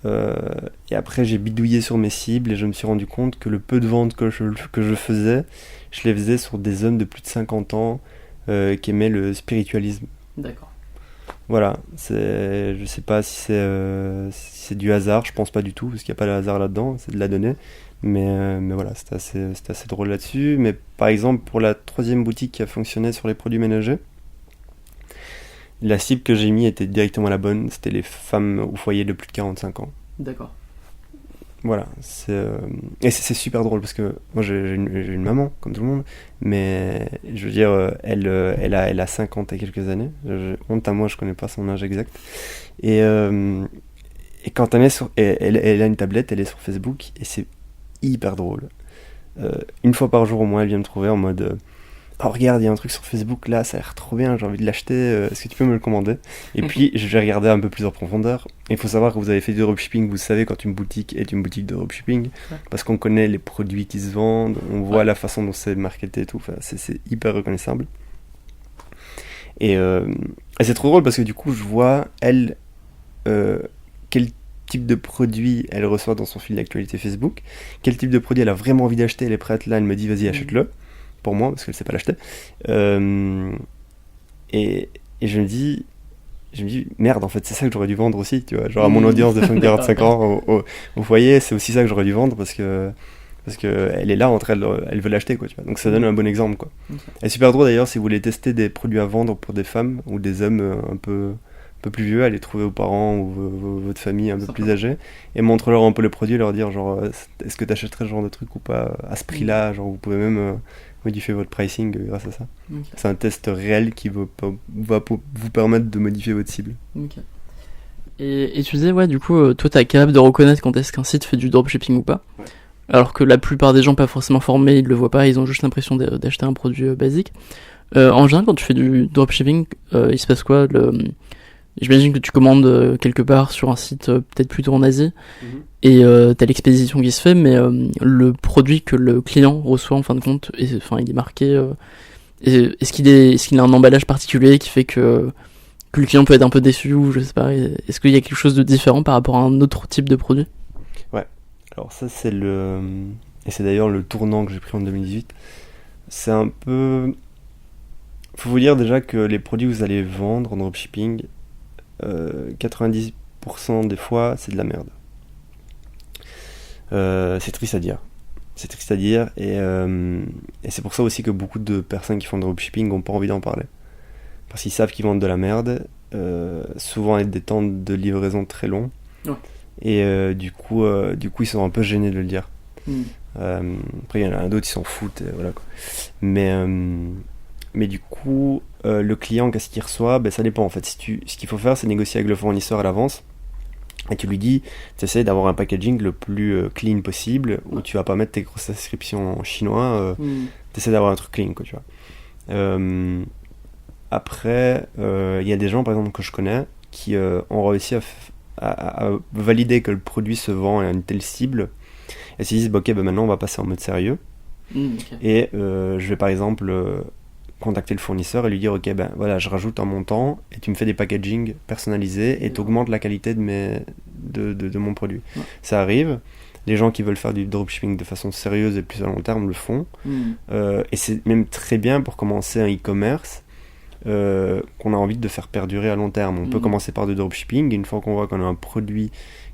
Et après j'ai bidouillé sur mes cibles et je me suis rendu compte que le peu de ventes que je faisais, je les faisais sur des hommes de plus de 50 ans qui aimaient le spiritualisme. D'accord. Voilà, je sais pas si c'est du hasard, je pense pas du tout, parce qu'il n'y a pas de hasard là-dedans, c'est de la donnée. Mais voilà, c'était assez drôle là-dessus. Mais par exemple, pour la 3e boutique qui a fonctionné sur les produits ménagers, la cible que j'ai mis était directement la bonne, c'était les femmes au foyer de plus de 45 ans. D'accord. Voilà, et c'est super drôle parce que moi j'ai une maman, comme tout le monde, mais je veux dire, elle a 50 et quelques années. Honte à moi, je connais pas son âge exact. Et quand elle a une tablette, elle est sur Facebook et c'est hyper drôle. Une fois par jour au moins, elle vient me trouver en mode oh regarde, il y a un truc sur Facebook là, ça a l'air trop bien, j'ai envie de l'acheter, est-ce que tu peux me le commander? Et puis je vais regarder un peu plus en profondeur. Il faut savoir que vous avez fait du dropshipping, vous savez quand une boutique est une boutique de dropshipping, parce qu'on connaît les produits qui se vendent, on voit la façon dont c'est marketé et tout, enfin, c'est hyper reconnaissable. Et c'est trop drôle parce que du coup je vois elle quel type de produit elle reçoit dans son fil d'actualité Facebook, quel type de produit elle a vraiment envie d'acheter, elle est prête là, elle me dit vas-y achète-le. Pour moi, parce qu'elle sait pas l'acheter. Et je me dis merde, en fait, c'est ça que j'aurais dû vendre aussi, tu vois. Genre à mon audience de femmes de 45 ans au foyer, c'est aussi ça que j'aurais dû vendre parce que elle est là entre elle veut l'acheter, quoi, tu vois. Donc ça donne un bon exemple, quoi. Et super drôle d'ailleurs, si vous voulez tester des produits à vendre pour des femmes ou des hommes un peu plus vieux, allez trouver vos parents ou votre famille un peu plus âgée et montre-leur un peu le produit, leur dire genre est-ce que t'achèterais ce genre de truc ou pas à ce prix-là, genre vous pouvez même modifier votre pricing grâce à ça. Okay. C'est un test réel qui va vous permettre de modifier votre cible. Okay. Et tu disais, ouais, du coup, toi t'es capable de reconnaître quand est-ce qu'un site fait du dropshipping ou pas, alors que la plupart des gens pas forcément formés, ils le voient pas, ils ont juste l'impression d'acheter un produit basique. En général, quand tu fais du dropshipping, il se passe quoi? J'imagine que tu commandes quelque part sur un site peut-être plutôt en Asie, et t'as l'expédition qui se fait, mais le produit que le client reçoit en fin de compte, il est marqué. Est-ce qu'il a un emballage particulier qui fait que le client peut être un peu déçu, ou je sais pas? Est-ce qu'il y a quelque chose de différent par rapport à un autre type de produit? Ouais. Alors ça c'est et c'est d'ailleurs le tournant que j'ai pris en 2018. C'est un peu. Faut vous dire déjà que les produits que vous allez vendre en dropshipping, 90% des fois c'est de la merde. C'est triste à dire. Et c'est pour ça aussi que beaucoup de personnes qui font de dropshipping n'ont pas envie d'en parler. Parce qu'ils savent qu'ils vendent de la merde, souvent avec des temps de livraison très longs. Ouais. Et du coup ils sont un peu gênés de le dire. Après il y en a d'autres qui s'en foutent, voilà, quoi. Mais Mais du coup, le client, qu'est-ce qu'il reçoit? Ben, ça dépend en fait. Ce qu'il faut faire, c'est négocier avec le fournisseur à l'avance. Et tu lui dis, tu essaies d'avoir un packaging le plus clean possible, où tu vas pas mettre tes grosses inscriptions en chinois. Tu essaies d'avoir un truc clean, quoi, tu vois. Après, il y a des gens, par exemple, que je connais, qui ont réussi à valider que le produit se vend à une telle cible, et se disent, bah, ok, bah, maintenant on va passer en mode sérieux. Okay. Et je vais par exemple contacter le fournisseur et lui dire, ok, ben voilà, je rajoute un montant et tu me fais des packaging personnalisés et tu augmentes la qualité de mon produit. Ouais. Ça arrive. Les gens qui veulent faire du dropshipping de façon sérieuse et plus à long terme le font. Et c'est même très bien pour commencer un e-commerce qu'on a envie de faire perdurer à long terme. On peut commencer par du dropshipping, et une fois qu'on voit qu'on a un produit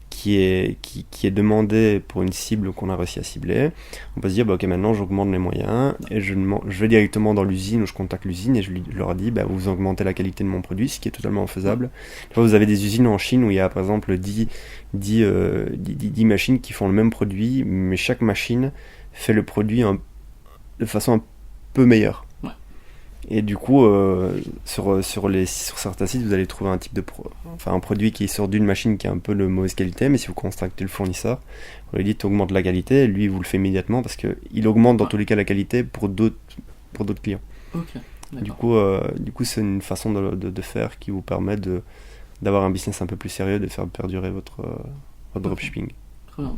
qui est demandé pour une cible qu'on a réussi à cibler, on peut se dire, bah, ok, maintenant j'augmente mes moyens et je vais directement dans l'usine, où je contacte l'usine et je leur dis, bah, vous augmentez la qualité de mon produit, ce qui est totalement faisable. Enfin, vous avez des usines en Chine où il y a par exemple 10 machines qui font le même produit, mais chaque machine fait le produit de façon un peu meilleure. Et du coup, sur certains sites, vous allez trouver un type un produit qui sort d'une machine qui est un peu de mauvaise qualité, mais si vous contactez le fournisseur, vous lui dites augmente la qualité, et lui il vous le fait immédiatement parce qu'il augmente dans tous les cas la qualité pour d'autres clients. Okay, du coup, c'est une façon de faire qui vous permet d'avoir un business un peu plus sérieux, de faire perdurer votre dropshipping.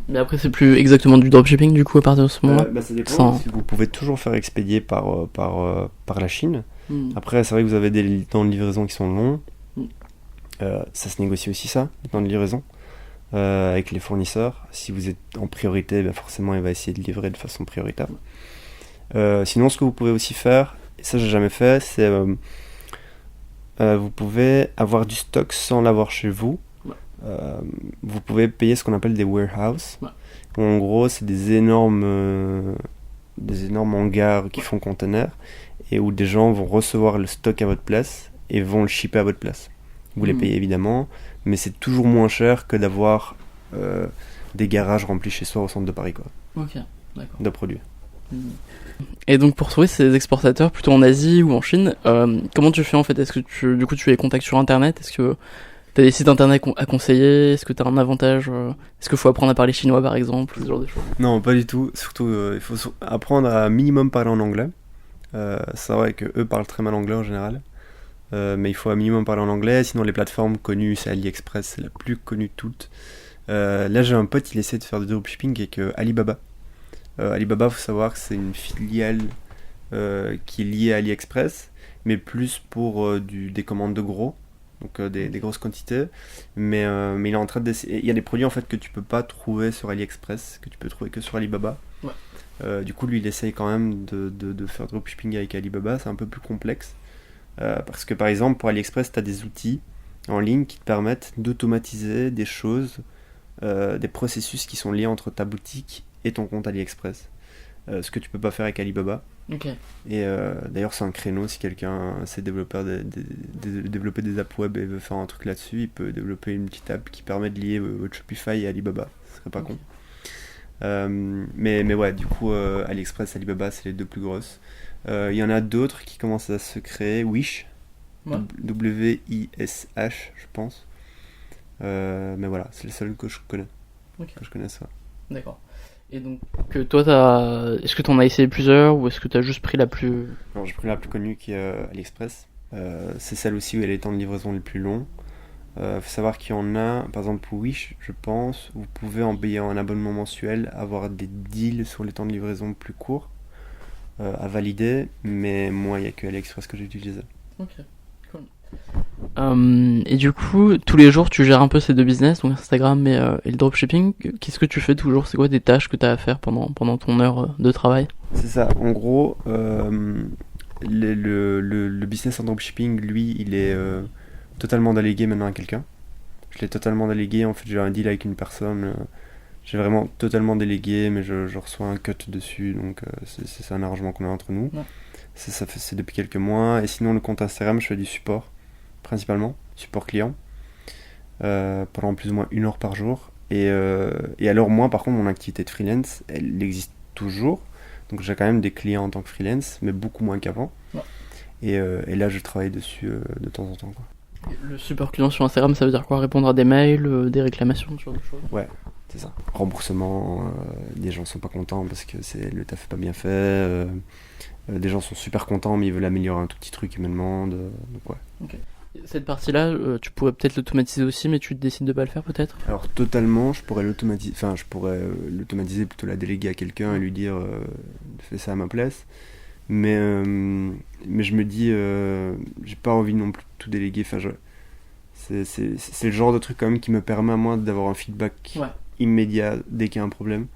Mais après, c'est plus exactement du dropshipping du coup à partir de ce moment-là. Ça dépend. Vous pouvez toujours faire expédier par la Chine. Après, c'est vrai que vous avez des temps de livraison qui sont longs. Ça se négocie aussi, ça, les temps de livraison, avec les fournisseurs. Si vous êtes en priorité, ben forcément, il va essayer de livrer de façon prioritaire. Sinon, ce que vous pouvez aussi faire, et ça j'ai jamais fait, c'est vous pouvez avoir du stock sans l'avoir chez vous. Vous pouvez payer ce qu'on appelle des warehouses. En gros, c'est des énormes hangars qui font containers et où des gens vont recevoir le stock à votre place et vont le shipper à votre place. Vous les payez évidemment, mais c'est toujours moins cher que d'avoir des garages remplis chez soi au centre de Paris, quoi. Ok, d'accord. De produits. Et donc pour trouver ces exportateurs plutôt en Asie ou en Chine, comment tu fais en fait? Est-ce que tu les contactes sur internet? Est-ce que t'as des sites internet à conseiller? Est-ce que t'as un avantage? Est-ce qu'il faut apprendre à parler chinois par exemple? Ce genre de choses. Non, pas du tout. Surtout, il faut apprendre à minimum parler en anglais. C'est vrai qu'eux parlent très mal anglais en général. Mais il faut à minimum parler en anglais. Sinon, les plateformes connues, c'est AliExpress, c'est la plus connue de toutes. Là, j'ai un pote, il essaie de faire du dropshipping avec Alibaba. Alibaba, il faut savoir que c'est une filiale qui est liée à AliExpress, mais plus pour des commandes de gros. Donc des grosses quantités, mais il est en train d'essayer. Il y a des produits en fait que tu peux pas trouver sur AliExpress, que tu peux trouver que sur Alibaba. Du coup, lui, il essaye quand même de faire dropshipping avec Alibaba. C'est un peu plus complexe parce que par exemple pour AliExpress, tu as des outils en ligne qui te permettent d'automatiser des choses, des processus qui sont liés entre ta boutique et ton compte AliExpress. Ce que tu peux pas faire avec Alibaba. Okay. Et d'ailleurs, c'est un créneau. Si quelqu'un sait développer des apps web et veut faire un truc là-dessus, il peut développer une petite app qui permet de lier votre Shopify et Alibaba. Ce serait pas con. Mais ouais, du coup, AliExpress, Alibaba, c'est les deux plus grosses. Il y en a d'autres qui commencent à se créer. Wish, W-I-S-H, je pense. Mais voilà, c'est le seul que je connais. Okay. Que je connais ça. D'accord. Et donc, toi, est-ce que t'en as essayé plusieurs ou est-ce que t'as juste pris la plus... Non, j'ai pris la plus connue qui est AliExpress. C'est celle aussi où il y a les temps de livraison les plus longs. Faut savoir qu'il y en a, par exemple pour Wish, je pense, vous pouvez en payant un abonnement mensuel avoir des deals sur les temps de livraison plus courts à valider, mais moi, il n'y a que AliExpress que j'utilise. Ok, cool. Et du coup, tous les jours, tu gères un peu ces deux business, donc Instagram et le dropshipping. Qu'est-ce que tu fais toujours? C'est quoi des tâches que tu as à faire pendant ton heure de travail? C'est ça, en gros, le business en dropshipping, lui, il est totalement délégué maintenant à quelqu'un. Je l'ai totalement délégué, en fait j'ai un deal avec une personne, j'ai vraiment totalement délégué, mais je reçois un cut dessus, donc c'est un arrangement qu'on a entre nous. Ouais. C'est depuis quelques mois, et sinon le compte Instagram, je fais du support, principalement, support client, pendant plus ou moins 1 heure par jour. Et alors moi, par contre, mon activité de freelance, elle existe toujours, donc j'ai quand même des clients en tant que freelance, mais beaucoup moins qu'avant. Ouais. Et là, je travaille dessus de temps en temps, quoi. Le support client sur Instagram, ça veut dire quoi? Répondre à des mails, des réclamations, ce genre de choses? Ouais, c'est ça. Remboursement, des gens sont pas contents parce que le taf est pas bien fait. Des gens sont super contents mais ils veulent améliorer un tout petit truc, ils me demandent. Donc ouais. Okay. Cette partie-là, tu pourrais peut-être l'automatiser aussi, mais tu décides de pas le faire peut-être? Alors totalement, je pourrais l'automatiser, plutôt la déléguer à quelqu'un et lui dire fais ça à ma place. Mais je me dis, j'ai pas envie non plus de tout déléguer. Enfin, c'est le genre de truc quand même qui me permet à moi d'avoir un feedback immédiat dès qu'il y a un problème.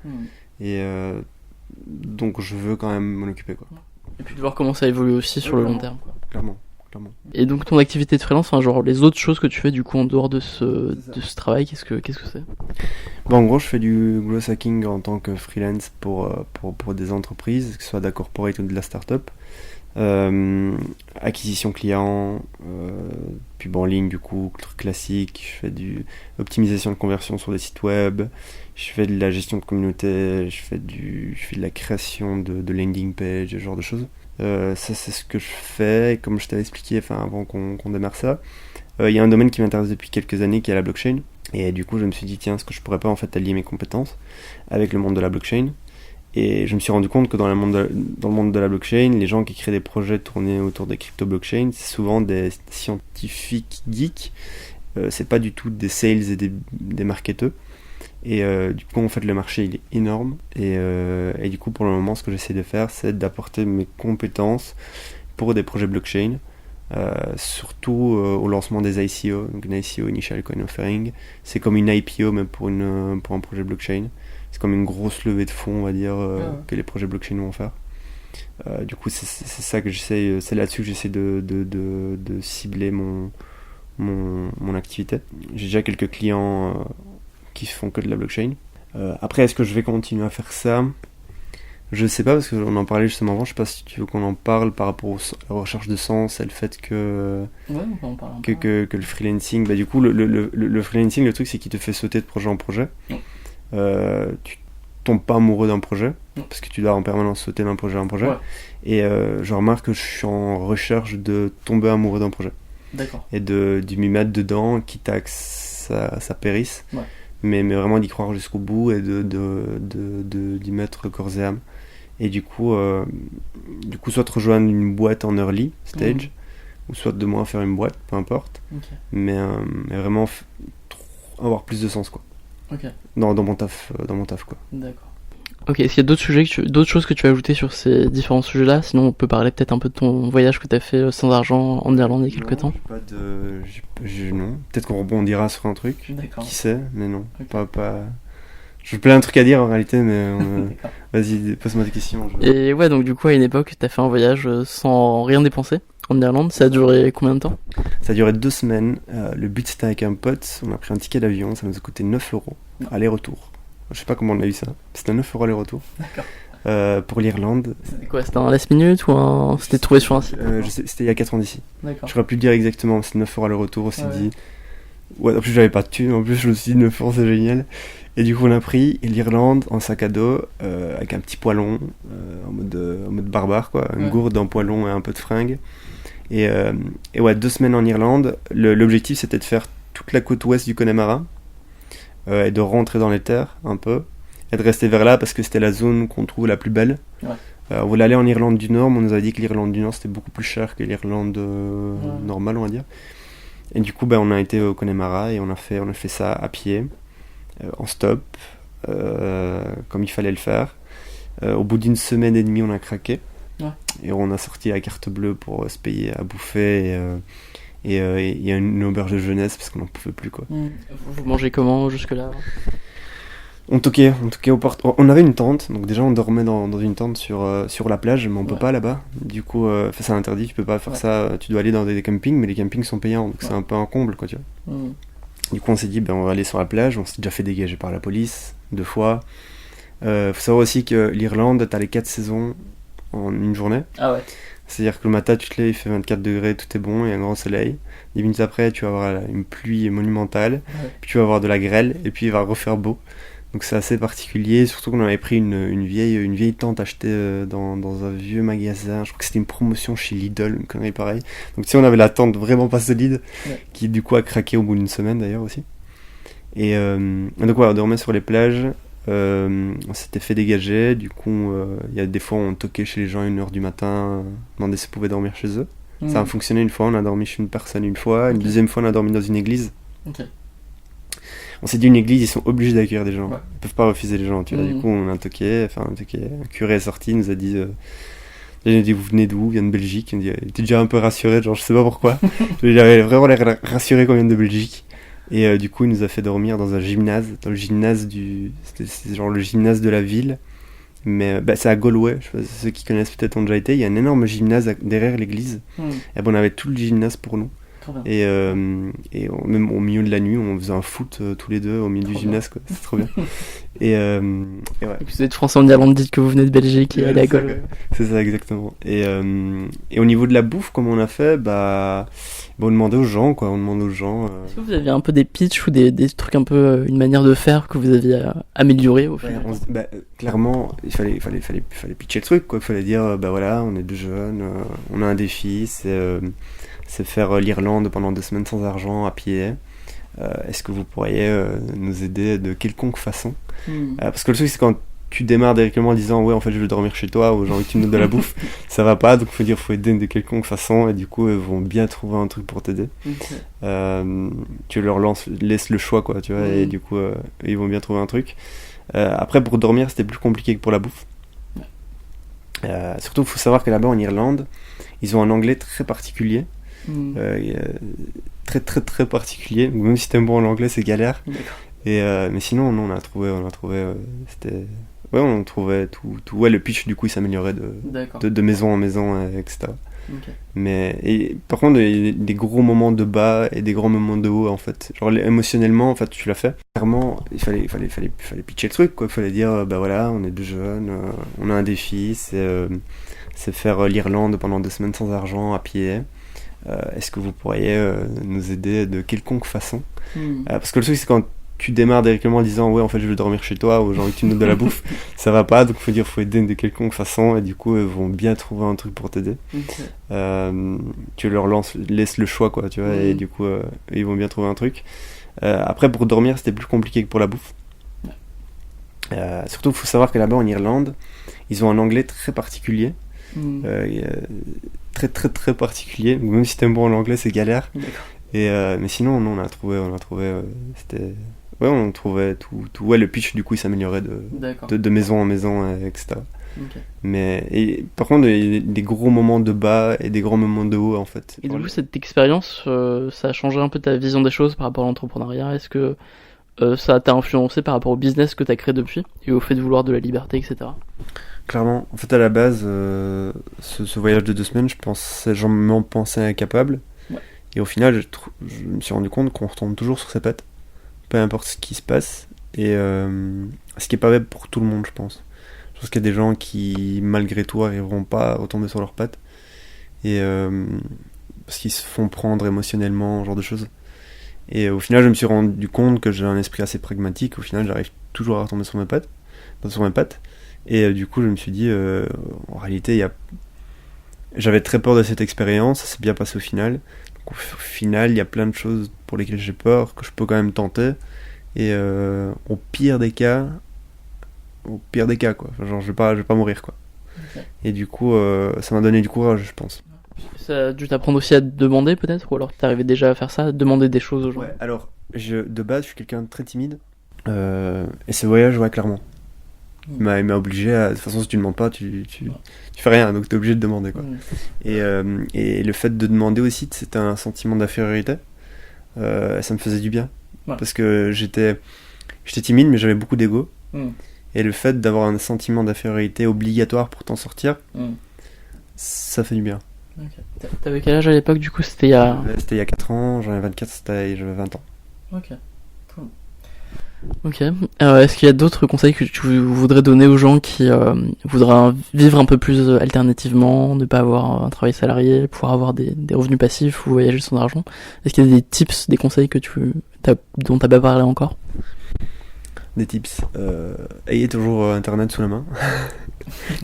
Et donc je veux quand même m'en occuper, quoi. Et puis de voir comment ça évolue aussi sur le long terme, quoi. Clairement. Et donc ton activité de freelance, enfin, genre les autres choses que tu fais du coup en dehors de ce travail, qu'est-ce que c'est? Bon, en gros, je fais du growth hacking en tant que freelance pour des entreprises, que ce soit de la corporate ou de la start-up. Acquisition client, pub en ligne, du coup, truc classique. Je fais du optimisation de conversion sur des sites web. Je fais de la gestion de communauté. Je fais de la création de landing page, ce genre de choses. Ça, c'est ce que je fais. Et comme je t'avais expliqué, avant qu'on démarre ça, il y a un domaine qui m'intéresse depuis quelques années, qui est la blockchain. Et du coup, je me suis dit, tiens, est-ce que je pourrais pas en fait allier mes compétences avec le monde de la blockchain? Et je me suis rendu compte que dans le monde de la blockchain, les gens qui créent des projets tournés autour des crypto-blockchains, c'est souvent des scientifiques geeks. C'est pas du tout des sales et des marketeurs. Et du coup, en fait, le marché, il est énorme. Et du coup, pour le moment, ce que j'essaie de faire, c'est d'apporter mes compétences pour des projets blockchain. Surtout au lancement des ICO. Donc une ICO, Initial Coin Offering, c'est comme une IPO mais pour un projet blockchain. C'est comme une grosse levée de fonds, on va dire, que les projets blockchain vont faire. Du coup, c'est ça que j'essaie, c'est là-dessus que j'essaie de cibler mon activité. J'ai déjà quelques clients qui font que de la blockchain. Après, est-ce que je vais continuer à faire ça? Je sais pas, parce qu'on en parlait justement avant. Je sais pas si tu veux qu'on en parle par rapport à la recherche de sens et le fait que le freelancing, du coup le freelancing, le truc c'est qu'il te fait sauter de projet en projet. Tu tombes pas amoureux d'un projet parce que tu dois en permanence sauter d'un projet en projet. Et je remarque que je suis en recherche de tomber amoureux d'un projet. D'accord. Et de m'y mettre dedans, quitte à que ça périsse. Mais vraiment d'y croire jusqu'au bout et d'y mettre corps et âme. Et du coup, soit de rejoindre une boîte en early stage, ou soit de moins faire une boîte, peu importe. Mais vraiment avoir plus de sens, quoi. Dans mon taf, quoi. D'accord. Ok, est-ce qu'il y a d'autres choses que tu as ajoutées sur ces différents sujets-là? Sinon, on peut parler peut-être un peu de ton voyage que tu as fait sans argent en Irlande il y a quelques temps. Non. Peut-être qu'on rebondira sur un truc. D'accord. Qui sait, mais non. Pas... J'ai plein de trucs à dire en réalité, mais vas-y, pose-moi des questions. Et ouais, donc du coup, à une époque, tu as fait un voyage sans rien dépenser en Irlande. Ça a duré combien de temps? Ça a duré 2 semaines. Le but, c'était avec un pote. On a pris un ticket d'avion. Ça nous a coûté 9 €. Aller-retour. Je sais pas comment on a eu ça. C'était 9 € aller-retour. D'accord. Pour l'Irlande. C'était quoi? C'était un last minute ou c'était trouvé sur un site? C'était il y a 4 ans d'ici. D'accord. J'aurais pu le dire exactement. C'était 9 € aller-retour. On s'est dit. Ouais, en plus, j'avais pas de thunes. En plus, je me suis dit 9 €, c'est génial. Et du coup, on a pris l'Irlande en sac à dos, avec un petit poêlon, en mode barbare, quoi. Une gourde, un poêlon et un peu de fringues. Et 2 semaines en Irlande. L'objectif, c'était de faire toute la côte ouest du Connemara. Et de rentrer dans les terres un peu et de rester vers là parce que c'était la zone qu'on trouve la plus belle. On voulait aller en Irlande du Nord, mais on nous a dit que l'Irlande du Nord c'était beaucoup plus cher que l'Irlande normale, on va dire. Et du coup on a été au Connemara et on a fait ça à pied, en stop, comme il fallait le faire. Au bout d'1 semaine et demie on a craqué et on a sorti la carte bleue pour se payer à bouffer et il y a une auberge de jeunesse parce qu'on n'en pouvait plus, quoi. Vous mangez comment jusque-là? On toquait aux portes. On avait une tente, donc déjà on dormait dans une tente sur la plage, mais on peut pas là-bas. Du coup, c'est interdit, tu peux pas faire ça. Tu dois aller dans des campings, mais les campings sont payants, donc c'est un peu un comble, quoi, tu vois. Du coup, on s'est dit, on va aller sur la plage. On s'est déjà fait dégager par la police 2 fois. Faut savoir aussi que l'Irlande, t'as les 4 saisons en une journée. Ah ouais. C'est-à-dire que le matin, tu te lèves, il fait 24 degrés, tout est bon, il y a un grand soleil. 10 minutes après, tu vas avoir une pluie monumentale, puis tu vas avoir de la grêle, et puis il va refaire beau. Donc c'est assez particulier, surtout qu'on avait pris une vieille tente achetée dans un vieux magasin. Je crois que c'était une promotion chez Lidl, une connerie pareille. Donc tu sais, on avait la tente vraiment pas solide, qui du coup a craqué au bout d'une semaine d'ailleurs aussi. Et donc voilà, on dormait sur les plages, on s'était fait dégager, du coup il y a des fois on toquait chez les gens à 1h du matin, demandait s'ils pouvaient dormir chez eux. Ça a fonctionné une fois, on a dormi chez une personne une fois, une deuxième fois on a dormi dans une église. On s'est dit, une église, ils sont obligés d'accueillir des gens. Ils peuvent pas refuser les gens, tu vois. Du coup, on a toqué. Un curé est sorti, il nous a dit, vous venez d'où? Il vient de Belgique. Il était déjà un peu rassuré, genre, je sais pas pourquoi. Il avait vraiment l'air rassuré qu'on vienne de Belgique. Et du coup, il nous a fait dormir dans un gymnase, c'est genre le gymnase de la ville. Mais c'est à Galway, ceux qui connaissent peut-être ont déjà été. Il y a un énorme gymnase derrière l'église. Et on avait tout le gymnase pour nous. Et même au milieu de la nuit, on faisait un foot tous les deux au milieu du gymnase, quoi. C'est trop bien. Et ouais. Vous êtes français en Irlande, dites que vous venez de Belgique et allez à Galway. C'est ça, exactement. Et au niveau de la bouffe, comme on a fait, on demandait aux gens, quoi. Est-ce que vous aviez un peu des pitchs ou des trucs un peu, une manière de faire que vous aviez amélioré au final? Clairement, il fallait pitcher le truc, quoi. Il fallait dire, voilà, on est deux jeunes, on a un défi, c'est faire l'Irlande pendant 2 semaines sans argent à pied. Est-ce que vous pourriez nous aider de quelconque façon? Parce que le truc, c'est quand tu démarres directement en disant ouais, en fait, je veux dormir chez toi, ou j'ai envie que tu me donnes de la bouffe, ça va pas, donc faut aider de quelconque façon, et du coup, ils vont bien trouver un truc pour t'aider. Tu leur laisses le choix, quoi, tu vois, et du coup, ils vont bien trouver un truc. Après, pour dormir, c'était plus compliqué que pour la bouffe. Surtout, il faut savoir que là-bas, en Irlande, ils ont un anglais très particulier. Très très très particulier, même si t'aimes bon en anglais, c'est galère. Mais sinon, on a trouvé c'était on trouvait tout le pitch, du coup il s'améliorait de maison en maison, etc. Mais par contre, il y a des gros moments de bas et des grands moments de haut, en fait, genre émotionnellement, en fait, tu l'as fait clairement. Il fallait pitcher le truc, quoi. Il fallait dire voilà, on est deux jeunes, on a un défi, c'est faire l'Irlande pendant 2 semaines sans argent à pied. Est-ce que vous pourriez nous aider de quelconque façon? Parce que le truc, c'est quand tu démarres directement en disant ouais, en fait, je veux dormir chez toi, ou j'ai envie que tu me donnes de la bouffe, ça va pas, donc faut aider de quelconque façon, et du coup, ils vont bien trouver un truc pour t'aider. Tu leur laisses le choix, quoi, tu vois, et du coup, ils vont bien trouver un truc. Après, pour dormir, c'était plus compliqué que pour la bouffe. Surtout, il faut savoir que là-bas, en Irlande, ils ont un anglais très particulier. Très très très particulier, même si t'aimes bon en anglais, c'est galère. Mais sinon, on a trouvé on trouvait tout le pitch, du coup il s'améliorait de maison en maison, etc. Mais par contre, il y a des gros moments de bas et des grands moments de haut, en fait. Et du coup, cette expérience, ça a changé un peu ta vision des choses par rapport à l'entrepreneuriat? Est-ce que ça t'a influencé par rapport au business que t'as créé depuis et au fait de vouloir de la liberté, etc.? Clairement, en fait, à la base, ce voyage de 2 semaines, j'en m'en pensais incapable. Et au final, je me suis rendu compte qu'on retombe toujours sur ses pattes, peu importe ce qui se passe. Et ce qui est pas vrai pour tout le monde, je pense. Je pense qu'il y a des gens qui, malgré tout, arriveront pas à retomber sur leurs pattes. Et parce qu'ils se font prendre émotionnellement, ce genre de choses. Et au final, je me suis rendu compte que j'ai un esprit assez pragmatique. Au final, j'arrive toujours à retomber sur mes pattes. Et du coup, je me suis dit, en réalité, j'avais très peur de cette expérience, ça s'est bien passé au final. Donc, au final, il y a plein de choses pour lesquelles j'ai peur, que je peux quand même tenter. Et au pire des cas, quoi. Enfin, genre, je vais pas mourir, quoi. Et du coup, ça m'a donné du courage, je pense. Ça a dû t'apprendre aussi à te demander, peut-être? Ou alors t'arrivais déjà à faire ça, à demander des choses aux gens? Ouais, alors, de base, je suis quelqu'un de très timide. Et ce voyage, ouais, clairement. Il m'a obligé à... De toute façon, si tu demandes pas, tu fais rien, donc t'es obligé de demander, quoi. Et le fait de demander aussi, c'était un sentiment d'infériorité. Ça me faisait du bien. Parce que j'étais timide, mais j'avais beaucoup d'ego. Et le fait d'avoir un sentiment d'infériorité obligatoire pour t'en sortir, ça fait du bien. T'avais quel âge à l'époque, du coup? C'était il y a 4 ans, j'en avais 24, j'avais 20 ans. Ok. Est-ce qu'il y a d'autres conseils que tu voudrais donner aux gens qui voudraient vivre un peu plus alternativement, ne pas avoir un travail salarié, pouvoir avoir des revenus passifs ou voyager sans argent? Est-ce qu'il y a des tips, des conseils que dont t'as pas parlé encore? des tips. Ayez toujours Internet sous la main.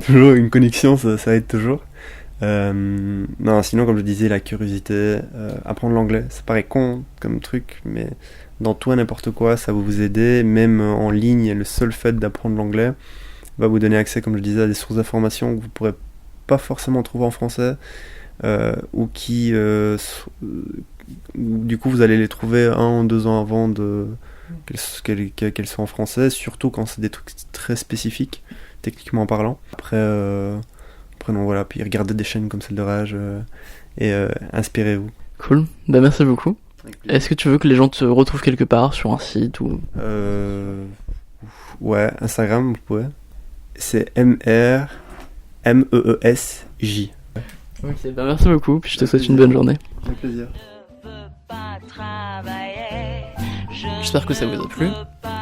Toujours une connexion, ça aide toujours. Non, sinon, comme je disais, la curiosité, apprendre l'anglais, ça paraît con comme truc, mais dans tout et n'importe quoi, ça va vous aider. Même en ligne, le seul fait d'apprendre l'anglais va vous donner accès, comme je disais, à des sources d'informations que vous pourrez pas forcément trouver en français, ou qui, du coup, vous allez les trouver 1 ou 2 ans avant qu'elles soient en français, surtout quand c'est des trucs très spécifiques, techniquement parlant. Après non, voilà, puis regardez des chaînes comme celle de Rage, et inspirez-vous. Cool, bah merci beaucoup. Est-ce que tu veux que les gens te retrouvent quelque part sur un site ou... Ouais, Instagram, vous pouvez. C'est MRMEESJ. Ok, bah merci beaucoup, puis je te souhaite une bonne journée. Avec plaisir. J'espère que ça vous a plu.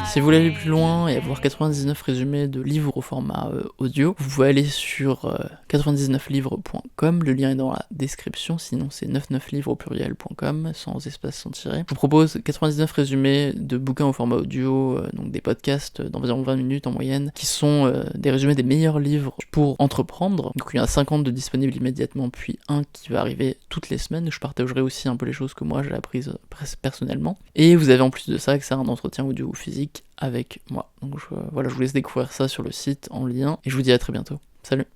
Si vous voulez aller plus loin et avoir 99 résumés de livres au format audio, vous pouvez aller sur 99livres.com, le lien est dans la description, sinon c'est 99livres au pluriel.com, sans espace, sans tiret. Je vous propose 99 résumés de bouquins au format audio, donc des podcasts d'environ 20 minutes en moyenne, qui sont des résumés des meilleurs livres pour entreprendre. Donc il y en a 50 de disponibles immédiatement, puis un qui va arriver toutes les semaines. Je partagerai aussi un peu les choses que moi j'ai apprises personnellement. Et vous avez en plus de ça accès à un entretien audio ou physique avec moi. Donc voilà, je vous laisse découvrir ça sur le site en lien, et je vous dis à très bientôt. Salut!